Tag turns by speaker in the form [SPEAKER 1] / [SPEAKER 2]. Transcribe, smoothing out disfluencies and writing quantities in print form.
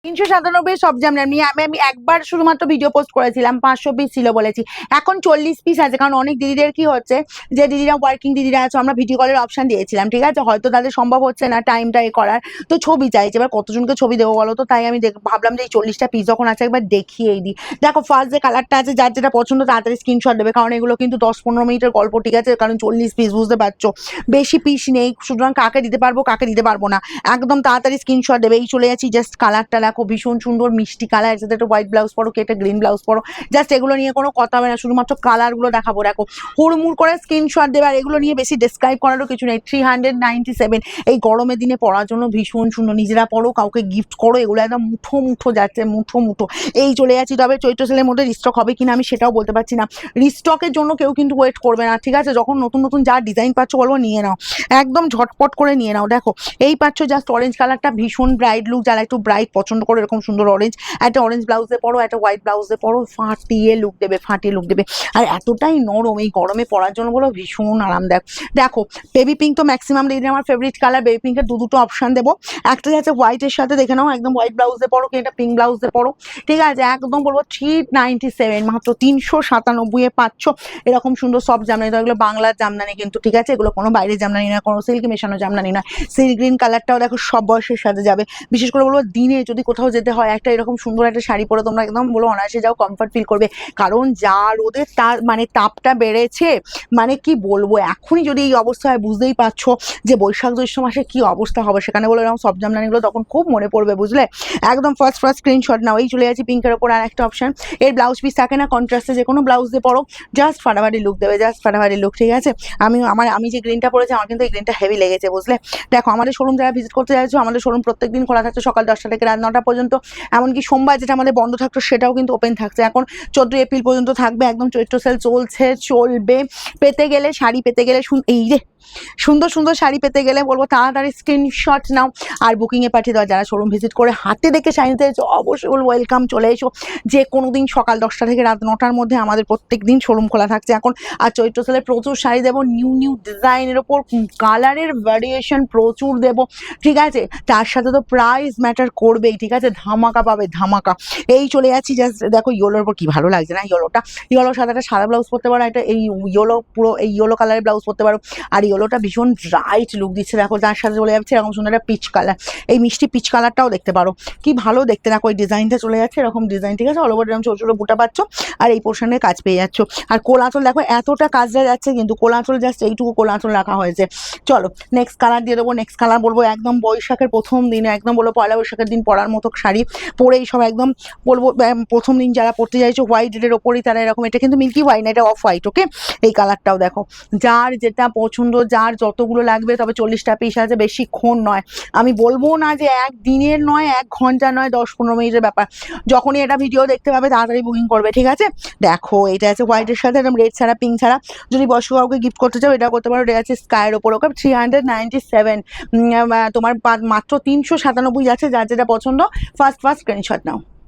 [SPEAKER 1] 397 সব জামদানি নিয়ে আমি একবার শুধুমাত্র ভিডিও পোস্ট করেছিলাম, 500 পিস ছিল বলেছি। এখন 40 পিস আছে, কারণ অনেক দিদিদের কি হচ্ছে যে দিদিরা ওয়ার্কিং দিদিরা আছে, আমরা ভিডিও কলের অপশন দিয়েছিলাম, ঠিক আছে, হয়তো তাদের সম্ভব হচ্ছে না টাইমটা এ করার, তো ছবি চাইছে, এবার কতজনকে ছবি দেবো বলো তো, তাই আমি ভাবলাম যে এই 40টা পিস যখন আছে একবার দেখিয়েই দিই। দেখো ফার্স্ট যে কালারটা আছে, যার যেটা পছন্দ তাড়াতাড়ি স্ক্রিনশট দেবে, কারণ এগুলো কিন্তু 10-15 মিনিটের গল্প, ঠিক আছে, কারণ 40 পিস বুঝতে পারছো বেশি পিস নেই, সুতরাং কাকে দিতে পারবো কাকে দিতে পারবো না, একদম তাড়াতাড়ি স্ক্রিনশট দেবে। এই চলে যাচ্ছি, জাস্ট কালারটা দেখো ভীষণ সুন্দর মিষ্টি কালার, সাথে একটা হোয়াইট ব্লাউজ পরো, কেটে গ্রিন ব্লাউজ পরো, জাস্ট এগুলো নিয়ে কোনো কথা হবে না, শুধুমাত্র কালারগুলো দেখাবো। দেখো হুড়মুড় করে স্ক্রিনশট দেবে, আর এগুলো নিয়ে বেশি ডিসক্রাইব করারও কিছু নেই। 397 এই গরমের দিনে পরার জন্য ভীষণ সুন্দর, নিজেরা পরো, কাউকে গিফট করো, এগুলো একদম মুঠো মুঠো যাচ্ছে, মুঠো মুঠো। এই চলে যাচ্ছি, তবে চৈত্র সেলের মধ্যে রিস্টক হবে কিনা আমি সেটাও বলতে পারছি না, রিস্টকের জন্য কেউ কিন্তু ওয়েট করবে না, ঠিক আছে, যখন নতুন নতুন যা ডিজাইন পাচ্ছ বলবো নিয়ে নাও, একদম ঝটপট করে নিয়ে নাও। দেখো এই পাচ্ছ জাস্ট অরেঞ্জ কালারটা, ভীষণ ব্রাইট লুক, যারা একটু ব্রাইট পছন্দ করো এরকম সুন্দর অরেঞ্জ, একটা অরেঞ্জ ব্লাউজে পরো, একটা হোয়াইট ব্লাউজে পরো, ফাটিয়ে লুক দেবে, ফাটিয়ে লুক দেবে, আর এতটাই নরম এই গরমে পরার জন্য বলো ভীষণ আরামদায়ক। দেখো বেবি পিঙ্ক তো ম্যাক্সিমাম দিদি আমার ফেভারিট কালার, বেবি পিঙ্কের দুটো অপশন দেবো, একটা যাচ্ছে হোয়াইটের সাথে, দেখে নাও একদম হোয়াইট ব্লাউজে পরো কি এটা পিঙ্ক ব্লাউজে পরো, ঠিক আছে, একদম বলবো 397 মাত্র 397 এ পাচ্ছ এরকম সুন্দর সব জামদানি। তো এগুলো বাংলার জামদানি কিন্তু, ঠিক আছে, এগুলো কোনো বাইরের জামদানি না, কোনো সিল্ক মেশানো জামদানি না। সি গ্রিন কালারটাও দেখো সব বয়সের সাথে যাবে, বিশেষ করে বলবো দিনে যদি কোথাও যেতে হয় একটা এরকম সুন্দর একটা শাড়ি পরে তোমরা একদম বলো অনায়াসে যাও, কমফর্ট ফিল করবে, কারণ যা রোদের তার মানে তাপটা বেড়েছে, মানে কি বলবো, এখনই যদি এই অবস্থা হয় বুঝতেই পারছো যে বৈশাখ জ্যৈষ্ঠ মাসে কি অবস্থা হবে, সেখানে বলে এরকম সব জামদানিগুলো তখন খুব মনে পড়বে, বুঝলে। একদম ফার্স্ট স্ক্রিনশট নাও। এই চলে যাচ্ছি পিঙ্কের ওপর আর একটা অপশন, এর ব্লাউজ পিস থাকে না কন্ট্রাস্টে, যে কোনো ব্লাউজ দিয়ে পরো, জাস্ট ফাটাফাটি লুক দেবে, জাস্ট ফাটাফাটি লুক, ঠিক আছে। আমি যে গ্রিনটা পরেছি আমার কিন্তু এই গ্রিনটা হেভি লেগেছে, বুঝলে। দেখো আমাদের শোরুম যারা ভিজিট করতে চাইছো, আমাদের শোরুম প্রত্যেকদিন খোলা থাকছে সকাল 10টা থেকে রাত 9টা পর্যন্ত, এমনকি সোমবার যেটা আমাদের বন্ধ থাকতো সেটাও কিন্তু ওপেন থাকছে, এখন 14 এপ্রিল পর্যন্ত থাকবে, একদম চৈত্র সেল চলছে, চলবে। পেতে গেলে শাড়ি পেতে গেলে এই রে সুন্দর সুন্দর শাড়ি পেতে গেলে বলবো তাড়াতাড়ি স্ক্রিনশট নাও আর বুকিংয়ে পাঠিয়ে দেওয়া। যারা শোরুম ভিজিট করে হাতে দেখে শাড়ি নিতে চাইছো অবশ্যই বলবো ওয়েলকাম, চলে এসো, যে কোনো দিন সকাল 10টা থেকে রাত 9টার মধ্যে আমাদের প্রত্যেক দিন শোরুম খোলা থাকছে এখন। আর চৈত্র সেলে প্রচুর শাড়ি দেবো, নিউ নিউ ডিজাইনের ওপর, কালারের ভ্যারিয়েশন প্রচুর দেবো, ঠিক আছে, তার সাথে তো প্রাইস ম্যাটার করবেই, ঠিক আছে, ধামাকা পাবে ধামাকা। এই চলে যাচ্ছি, জাস্ট দেখো ইয়েলোর উপর কি ভালো লাগছে না, ইয়েলোর সাথে একটা সাদা ব্লাউজ পরতে পারো, একটা এই ইয়েলো পুরো এই ইয়েলো কালারের ব্লাউজ পরতে পারো, আর ইয়েলোটা ভীষণ ব্রাইট লুক দিচ্ছে, দেখো তার সাথে চলে যাচ্ছে এরকম সুন্দর একটা পিচ কালার, এই মিষ্টি পিচ কালারটাও দেখতে পারো, কি ভালো দেখতে, দেখো ওই ডিজাইনটা চলে যাচ্ছে এরকম ডিজাইন, ঠিক আছে, অল ওভার এরকম ছোটো ছোটো বুটা পাচ্ছ, আর এই পোর্শনের কাজ পেয়ে যাচ্ছ, আর কোলাচল দেখো এতটা কাজটা যাচ্ছে, কিন্তু কোলাচল জাস্ট এইটুকু কোলাচল রাখা হয়েছে। চলো নেক্সট কালার দিয়ে দেবো, নেক্সট কালার বলবো একদম বৈশাখের প্রথম দিনে, একদম বলবো পয়লা বৈশাখের দিন পরার মতো শাড়ি পরেই সব একদম বলবো প্রথম দিন যারা পড়তে চাইছো হোয়াইটের ওপরই তারা এরকম, এটা কিন্তু মিল্কি হোয়াইট না, এটা অফ হোয়াইট, ওকে। এই কালারটাও দেখো, যার যেটা পছন্দ, যার যতগুলো লাগবে, তবে 40টা পিস আছে, বেশিক্ষণ নয়, আমি বলবো না যে একদিনের নয়, 1 ঘন্টা নয়, 10-15 মিনিটের ব্যাপার, যখনই এটা ভিডিও দেখতে পাবে তাড়াতাড়ি বুকিং করবে, ঠিক আছে। দেখো এটা আছে হোয়াইটের সাথে একদম রেড ছাড়া পিঙ্ক ছাড়া, যদি বয়স্ক কাউকে গিফট করতে চাও এটা করতে পারো, এটা আছে স্কাইয়ের ওপর, ওকে, 397 তোমার মাত্র 397 যাচ্ছে, যার যেটা পছন্দ ফার্স্ট স্ক্রিনশট নাও।